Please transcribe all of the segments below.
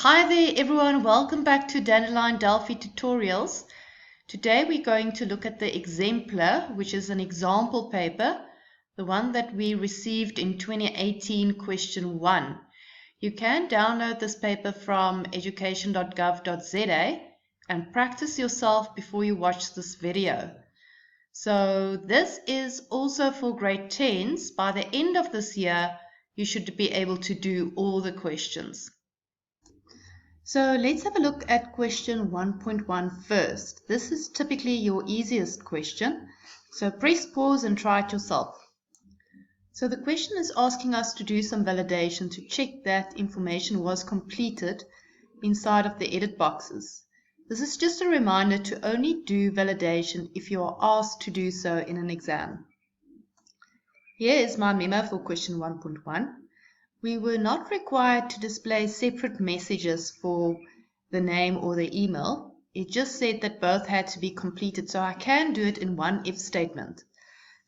Hi there everyone, welcome back to Dandelion Delphi Tutorials. Today we're going to look at the Exemplar, which is an example paper, the one that we received in 2018 question 1. You can download this paper from education.gov.za and practice yourself before you watch this video. So this is also for grade 10s. By the end of this year, you should be able to do all the questions. So let's have a look at question 1.1 first. This is typically your easiest question. So press pause and try it yourself. So the question is asking us to do some validation to check that information was completed inside of the edit boxes. This is just a reminder to only do validation if you are asked to do so in an exam. Here is my memo for question 1.1. We were not required to display separate messages for the name or the email. It just said that both had to be completed, so I can do it in one if statement.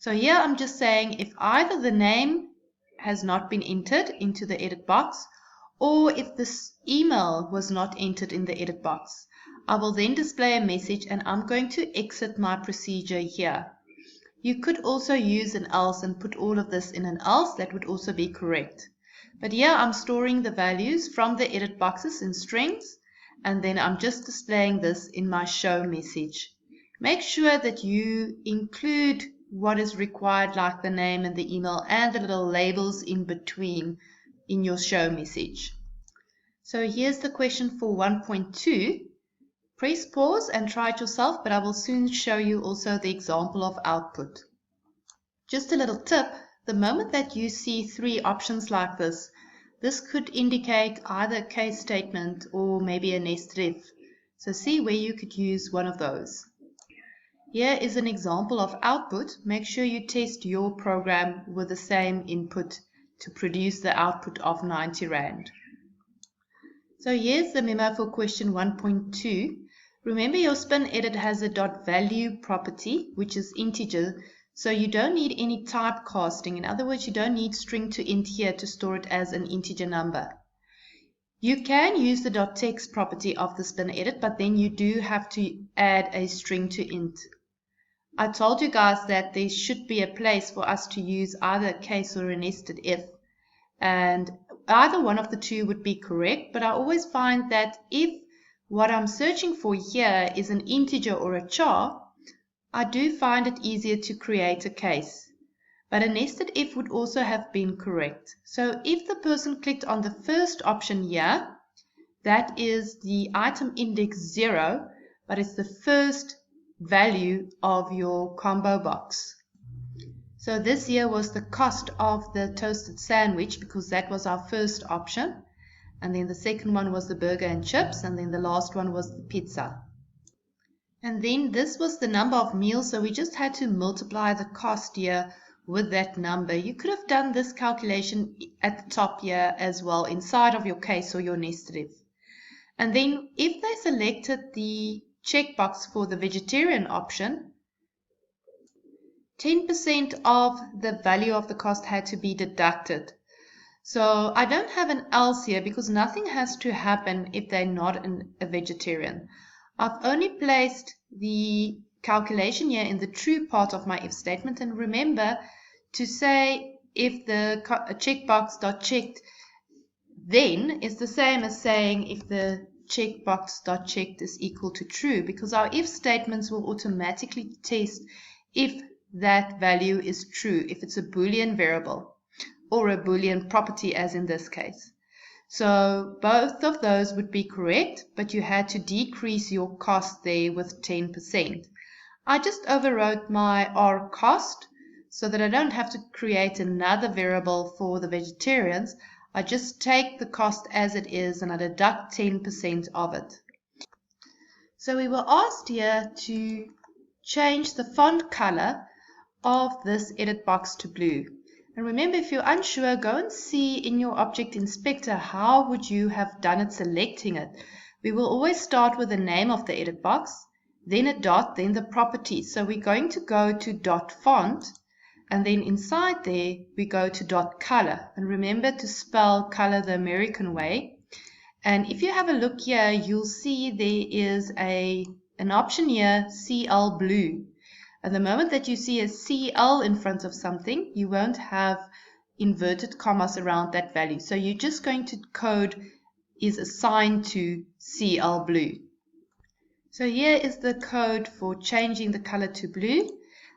So here I'm just saying if either the name has not been entered into the edit box or if this email was not entered in the edit box, I will then display a message and I'm going to exit my procedure here. You could also use an else and put all of this in an else. That would also be correct. But here I'm storing the values from the edit boxes in strings, and then I'm just displaying this in my show message. Make sure that you include what is required, like the name and the email and the little labels in between in your show message. So here's the question for 1.2. Press pause and try it yourself, but I will soon show you also the example of output. Just a little tip. The moment that you see three options like this, this could indicate either a case statement or maybe a nested if. So see where you could use one of those. Here is an example of output. Make sure you test your program with the same input to produce the output of 90 Rand. So here's the memo for question 1.2. Remember your spin edit has a .value property, which is integer. So you don't need any typecasting. In other words, you don't need string to int here to store it as an integer number. You can use the .text property of the spin edit, but then you do have to add a string to int. I told you guys that there should be a place for us to use either a case or a nested if, and either one of the two would be correct, but I always find that if what I'm searching for here is an integer or a char, I do find it easier to create a case. But a nested if would also have been correct. So if the person clicked on the first option here, that is the item index 0, but it's the first value of your combo box. So this here was the cost of the toasted sandwich because that was our first option. And then the second one was the burger and chips, and then the last one was the pizza. And then this was the number of meals, so we just had to multiply the cost here with that number. You could have done this calculation at the top here as well, inside of your case or your nested if. And then if they selected the checkbox for the vegetarian option, 10% of the value of the cost had to be deducted. So I don't have an else here because nothing has to happen if they're not a vegetarian. I've only placed the calculation here in the true part of my if statement, and remember to say if the checkbox.checked then is the same as saying if the checkbox.checked is equal to true, because our if statements will automatically test if that value is true, if it's a Boolean variable or a Boolean property as in this case. So both of those would be correct, but you had to decrease your cost there with 10%. I just overwrote my R cost so that I don't have to create another variable for the vegetarians. I just take the cost as it is and I deduct 10% of it. So we were asked here to change the font color of this edit box to blue. And remember, if you're unsure, go and see in your object inspector how would you have done it selecting it. We will always start with the name of the edit box, then a dot, then the properties. So we're going to go to dot font, and then inside there we go to dot color. And remember to spell color the American way. And if you have a look here, you'll see there is an option here, CL blue. And the moment that you see a CL in front of something, you won't have inverted commas around that value. So you're just going to code is assigned to CL blue. So here is the code for changing the color to blue.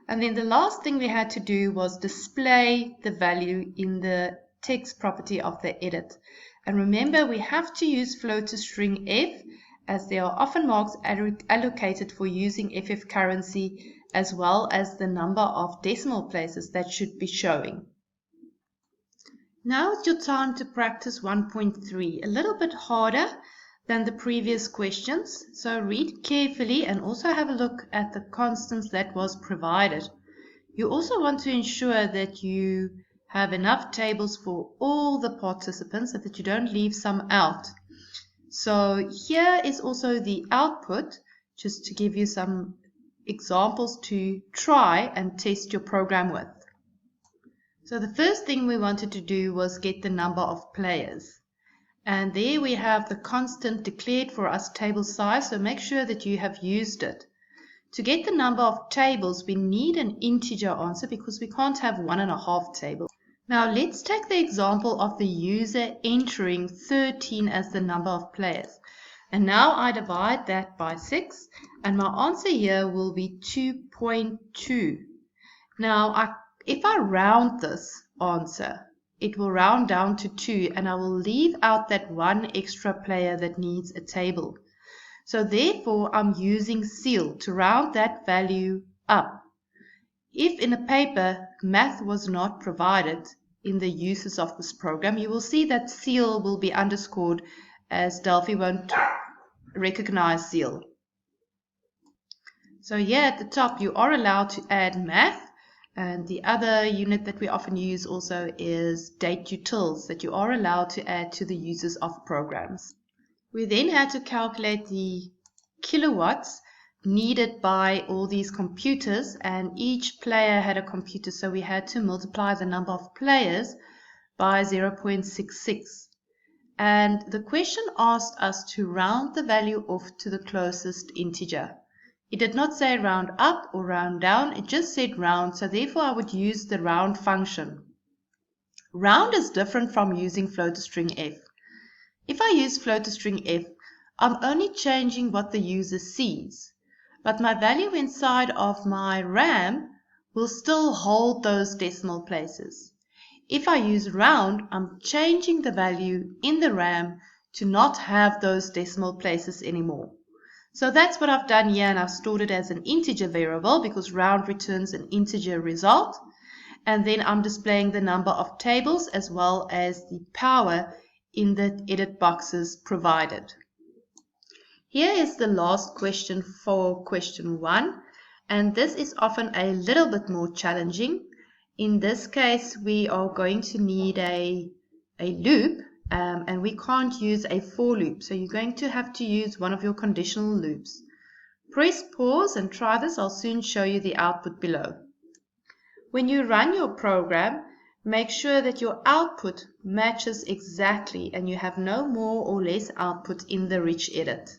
And then the last thing we had to do was display the value in the text property of the edit. And remember, we have to use floater string F, as there are often marks allocated for using FF currency, as well as the number of decimal places that should be showing. Now it's your time to practice 1.3, a little bit harder than the previous questions. So read carefully and also have a look at the constants that was provided. You also want to ensure that you have enough tables for all the participants so that you don't leave some out. So here is also the output, just to give you some examples to try and test your program with. So the first thing we wanted to do was get the number of players. And there we have the constant declared for us table size, so make sure that you have used it. To get the number of tables, we need an integer answer because we can't have 1.5 tables. Now let's take the example of the user entering 13 as the number of players. And now I divide that by 6, and my answer here will be 2.2. Now if I round this answer, it will round down to 2, and I will leave out that one extra player that needs a table. So therefore, I'm using ceil to round that value up. If in a paper math was not provided in the uses of this program, you will see that ceil will be underscored, as Delphi won't recognize ceil. So here at the top, you are allowed to add math. And the other unit that we often use also is date utils that you are allowed to add to the uses of programs. We then had to calculate the kilowatts needed by all these computers, and each player had a computer, so we had to multiply the number of players by 0.66. And the question asked us to round the value off to the closest integer. It did not say round up or round down, it just said round, so therefore I would use the round function. Round is different from using floater string F. If I use floater string F, I'm only changing what the user sees, but my value inside of my RAM will still hold those decimal places. If I use round, I'm changing the value in the RAM to not have those decimal places anymore. So that's what I've done here, and I've stored it as an integer variable because round returns an integer result. And then I'm displaying the number of tables as well as the power in the edit boxes provided. Here is the last question for question 1, and this is often a little bit more challenging. In this case, we are going to need a loop. And we can't use a for loop, so you're going to have to use one of your conditional loops. Press pause and try this. I'll soon show you the output below. When you run your program, make sure that your output matches exactly and you have no more or less output in the rich edit.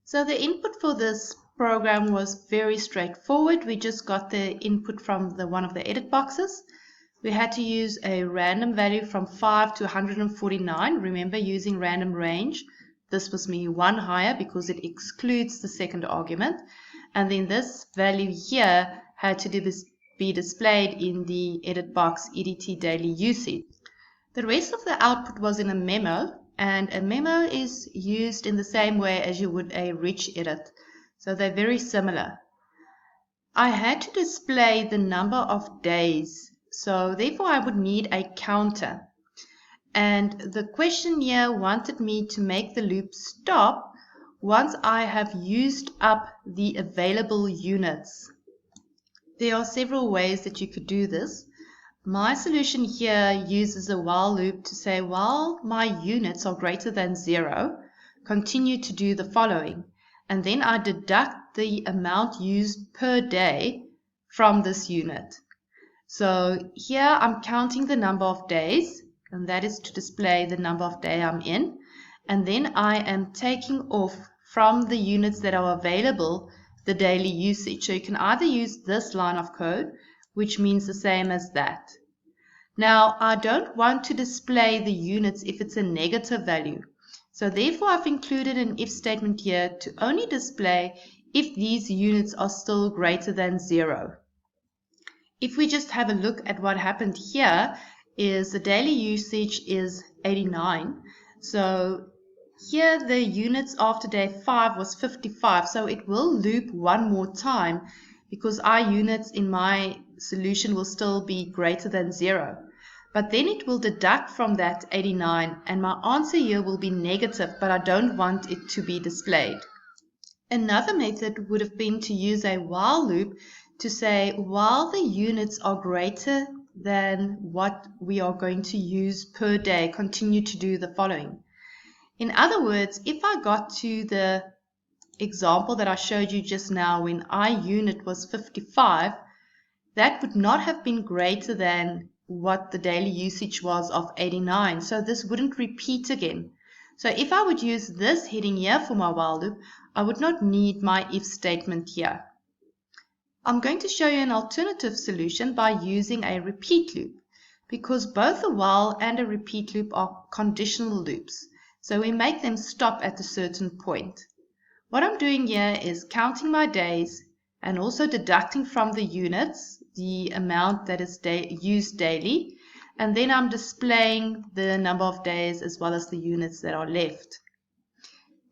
So the input for this program was very straightforward. We just got the input from one of the edit boxes. We had to use a random value from 5 to 149. Remember, using random range. This was me 1 higher because it excludes the second argument. And then this value here had to be displayed in the edit box EDT daily usage. The rest of the output was in a memo, and a memo is used in the same way as you would a rich edit. So they're very similar. I had to display the number of days. So therefore I would need a counter. And the question here wanted me to make the loop stop once I have used up the available units. There are several ways that you could do this. My solution here uses a while loop to say while my units are greater than 0, continue to do the following. And then I deduct the amount used per day from this unit. So here I'm counting the number of days, and that is to display the number of day I'm in. and then I am taking off from the units that are available the daily usage. So you can either use this line of code, which means the same as that. Now, I don't want to display the units if it's a negative value. So therefore, I've included an if statement here to only display if these units are still greater than 0. If we just have a look at what happened here, is the daily usage is 89. So here the units after day 5 was 55. So it will loop one more time because our units in my solution will still be greater than 0. But then it will deduct from that 89, and my answer here will be negative, but I don't want it to be displayed. Another method would have been to use a while loop to say while the units are greater than what we are going to use per day, continue to do the following. In other words, if I got to the example that I showed you just now when I unit was 55, that would not have been greater than what the daily usage was of 89. So this wouldn't repeat again. So if I would use this heading here for my while loop, I would not need my if statement here. I'm going to show you an alternative solution by using a repeat loop, because both a while and a repeat loop are conditional loops. So we make them stop at a certain point. What I'm doing here is counting my days and also deducting from the units the amount that is used daily, and then I'm displaying the number of days as well as the units that are left.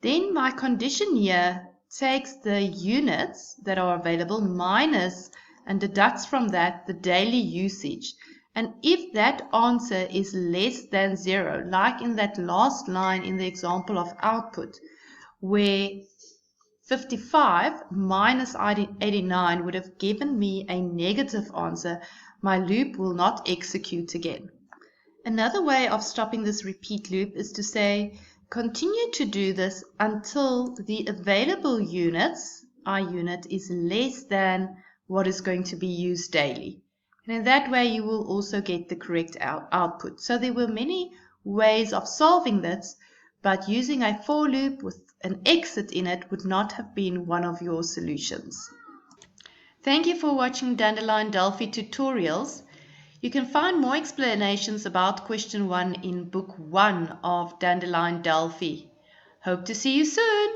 Then my condition here takes the units that are available minus and deducts from that the daily usage. And if that answer is less than 0, like in that last line in the example of output, where 55 minus 89 would have given me a negative answer, my loop will not execute again. Another way of stopping this repeat loop is to say, continue to do this until the available units, I unit, is less than what is going to be used daily. And in that way, you will also get the correct output. So there were many ways of solving this, but using a for loop with an exit in it would not have been one of your solutions. Thank you for watching Dandelion Delphi tutorials. You can find more explanations about question 1 in book 1 of Dandelion Delphi. Hope to see you soon!